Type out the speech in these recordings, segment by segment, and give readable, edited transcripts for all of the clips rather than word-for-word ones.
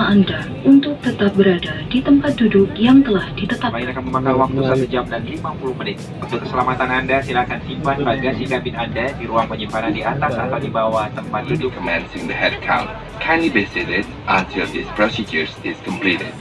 bersama Anda untuk tetap berada di tempat duduk yang telah ditetapkan. Lain akan memakan waktu 1 jam dan 50 menit. Untuk keselamatan Anda, silakan simpan bagasi kabin Anda di ruang penyimpanan di atas atau di bawah tempat duduk. Commencing the head count. Kindly be seated until this procedure is completed.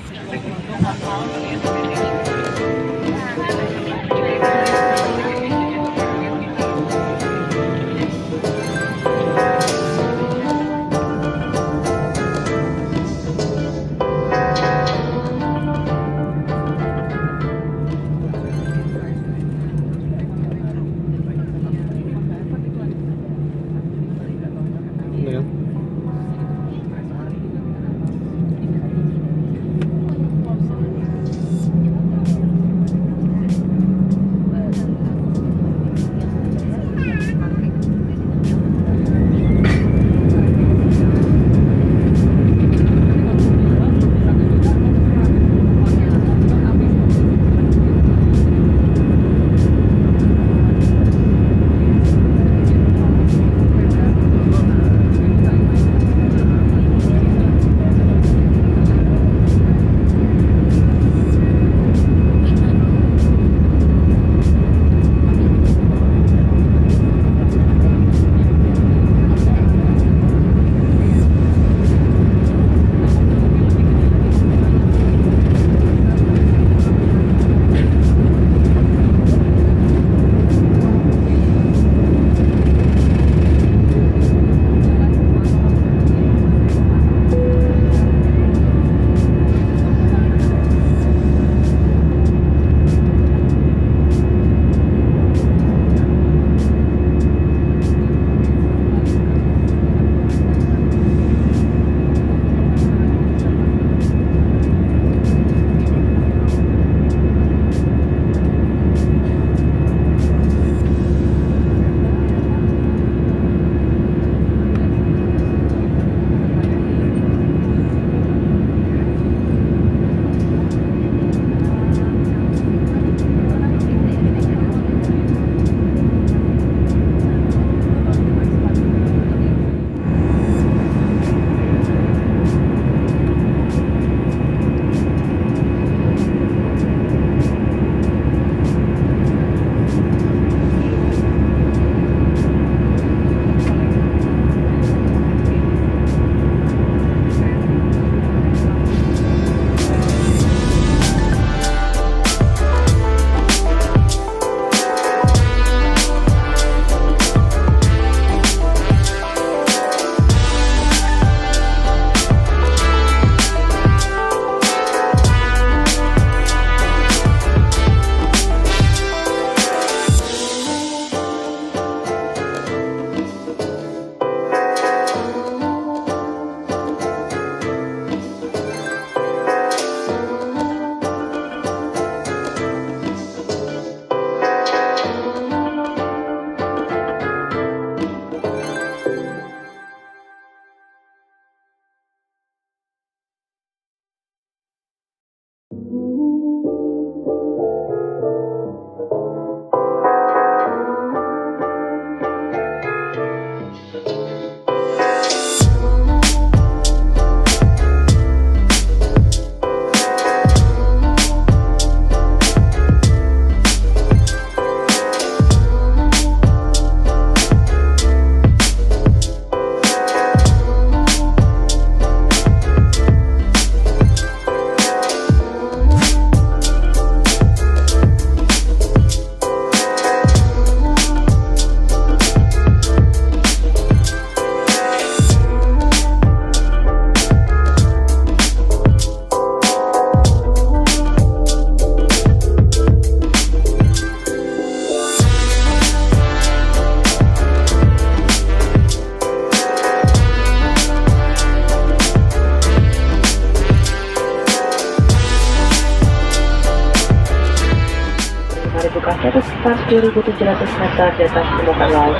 Itu sekitar 2.700 meter di atas permukaan laut.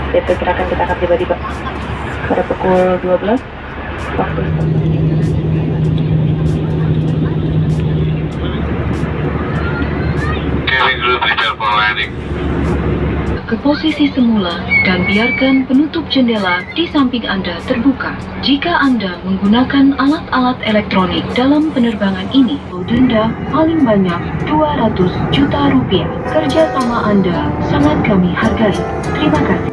Diperkirakan kita akan tiba di pada pukul 12 waktu. Cabin crew prepare for landing. ke posisi semula dan biarkan penutup jendela di samping Anda terbuka. Jika Anda menggunakan alat-alat elektronik dalam penerbangan ini, denda paling banyak 200 juta rupiah. Kerjasama Anda sangat kami hargai. Terima kasih.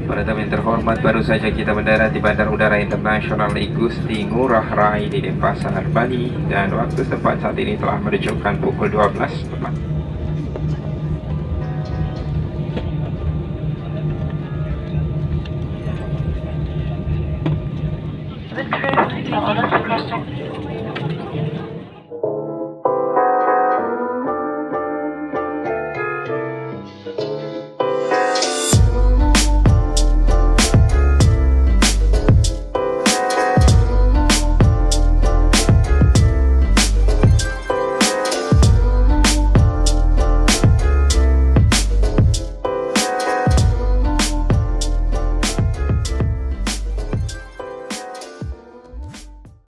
Para tamu yang terhormat, baru saja kita mendarat di Bandar Udara Internasional Gusti Ngurah Rai di Denpasar, Bali, dan waktu setempat saat ini telah menunjukkan pukul 12 tepat. With crew, all orders requested.